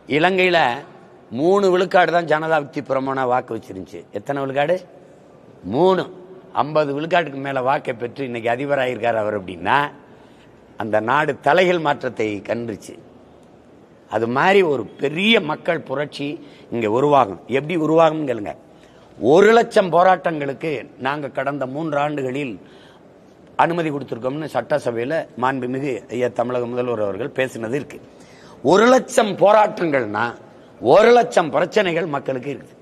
இலங்கையில் 3 விழுக்காடு தான் ஜனதா வித்தி பிரமாண வாக்கு வச்சிருந்துச்சு. எத்தனை விழுக்காடு? 3. 50 விழுக்காட்டுக்கு மேலே வாக்கை பெற்று இன்னைக்கு அதிபராயிருக்கார் அவர். அப்படின்னா அந்த நாடு தலைகள் மாற்றத்தை கண்டுச்சு. அது மாதிரி ஒரு பெரிய மக்கள் புரட்சி இங்கே உருவாகும். எப்படி உருவாகும் கேளுங்க. 1 லட்சம் போராட்டங்களுக்கு நாங்கள் கடந்த 3 ஆண்டுகளில் அனுமதி கொடுத்துருக்கோம்னு சட்டசபையில் மாண்புமிகு ஐயா தமிழக முதல்வர் அவர்கள் பேசினது இருக்கு. 1 லட்சம் போராட்டங்கள்னா 1 லட்சம் பிரச்சனைகள் மக்களுக்கு இருக்குது.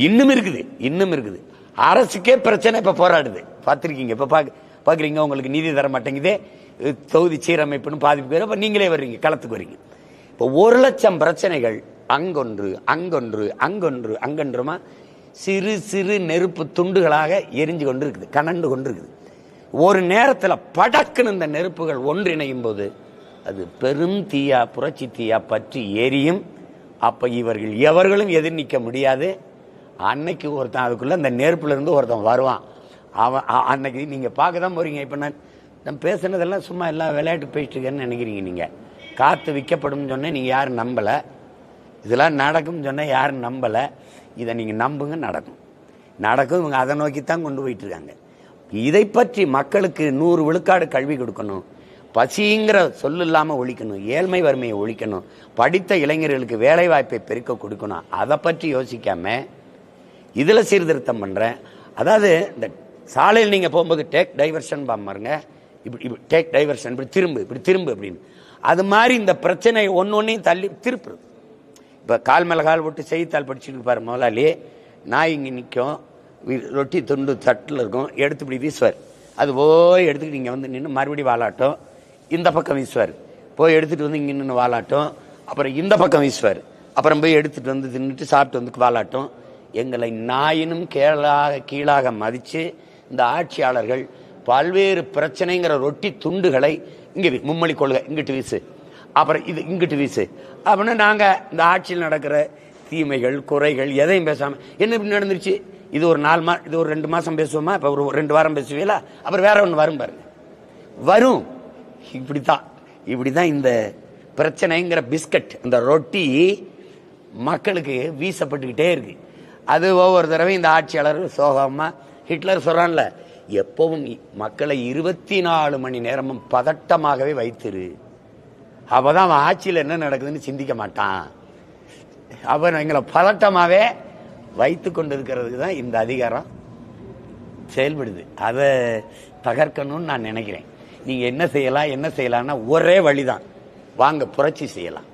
இன்னும் இருக்குது. அரசுக்கே பிரச்சனை இப்ப போராடுது. பார்த்திருக்கீங்க, இப்ப பாக்குறீங்க. உங்களுக்கு நீதி தர மாட்டேங்குது, தொகுதி சீரமைப்புன்னு பாதிப்பு, நீங்களே வர்றீங்க, களத்துக்கு வர்றீங்க. இப்போ 1 லட்சம் பிரச்சனைகள் அங்கொன்றுமா சிறு சிறு நெருப்பு துண்டுகளாக எரிஞ்சு கொண்டு இருக்குது, கனண்டு கொண்டு இருக்குது. ஒரு நேரத்தில் படக்குன்னு இந்த நெருப்புகள் ஒன்றிணையும் போது அது பெரும் தீயா, புரட்சி தீயா பற்றி எரியும். அப்ப இவர்கள் எவர்களும் எதிர் நிற்க முடியாது. அன்னைக்கு ஒருத்தன் அதுக்குள்ள அந்த நெருப்புல இருந்து ஒருத்தன் வருவான். அவன் அன்னைக்கு நீங்க பார்க்க தான் போறீங்க. இப்ப நான் பேசுனதெல்லாம் சும்மா எல்லாம் விளையாட்டு பேசிட்டு இருக்கேன்னு நினைக்கிறீங்க. நீங்க காத்து விற்கப்படும் சொன்ன நீங்க யாரும் நம்பல, இதெல்லாம் நடக்கும் சொன்ன யாரும் நம்பல. இதை நீங்க நம்புங்க, நடக்கும். இவங்க அதை நோக்கித்தான் கொண்டு போயிட்டு இருக்காங்க. இதை பற்றி மக்களுக்கு 100 விழுக்காடு கல்வி கொடுக்கணும், பசிங்கிற சொல்லு இல்லாம ஒழிக்கணும், ஏழ்மை வறுமையை ஒழிக்கணும், படித்த இளைஞர்களுக்கு வேலை வாய்ப்பை பெருக்க கொடுக்கணும். அதை பற்றி யோசிக்காம இதுல சீர்திருத்தம் பண்றேன். அதாவது இந்த சாலையில் நீங்க போகும்போது டேக் டைவர்ஷன் பாருங்க, இப்படி டேக் டைவர்ஷன், இப்படி திரும்பு அப்படின்னு. அது மாதிரி இந்த பிரச்சனை ஒன்னொன்னையும் தள்ளி திருப்புறது. இப்ப கால் மேல கால் போட்டு செய்தித்தாள் படிச்சுட்டு பாரு முதலாளி, நாய் இங்க நிற்கும், ரொட்டி துண்டு தட்டில் இருக்கும், எடுத்து இப்படி வீசுவார். அது போய் எடுத்துக்கிட்டு இங்கே வந்து நின்று மறுபடியும் வாலாட்டம், இந்த பக்கம் வீசுவார். போய் எடுத்துட்டு வந்து இங்கே நின்று வாலாட்டம், அப்புறம் இந்த பக்கம் வீசுவார். அப்புறம் போய் எடுத்துட்டு வந்து தின்னுட்டு சாப்பிட்டு வந்து வாலாட்டம். எங்களை நாயினும் கீழாக மதித்து இந்த ஆட்சியாளர்கள் பல்வேறு பிரச்சனைங்கிற ரொட்டி துண்டுகளை இங்கே மும்மொழி கொள்கை இங்கிட்டு வீசு, அப்புறம் இது இங்கிட்டு வீசு அப்படின்னு நாங்கள் இந்த ஆட்சியில் நடக்கிற தீமைகள் குறைகள் எதையும் பேசாம என்ன இப்படி நடந்துருச்சு. இது ஒரு 4 மாதம், இது ஒரு 2 மாதம் பேசுவோமா, இப்போ ஒரு 2 வாரம் பேசுவீங்களா, அப்புறம் வேற ஒன்று வரும் பாருங்க, வரும். இப்படிதான் இந்த பிரச்சனைங்கிற பிஸ்கட், இந்த ரொட்டி மக்களுக்கு வீசப்பட்டுக்கிட்டே இருக்கு. அது ஒவ்வொரு தடவை இந்த ஆட்சியாளர் சோகமா, ஹிட்லர் சொல்றான்ல, எப்பவும் மக்களை 24 மணி நேரமும் பதட்டமாகவே வைத்திரு, அப்பதான் அவன் ஆட்சியில் என்ன நடக்குதுன்னு சிந்திக்க மாட்டான். அவன் எங்களை பதட்டமாவே வைத்து கொண்டிருக்கிறதுக்கு தான் இந்த அதிகாரம் செயல்படுது. அதை தகர்க்கணும்னு நான் நினைக்கிறேன். நீங்க என்ன செய்யலாம்னா ஒரே வழிதான், வாங்க புரட்சி செய்யலாம்.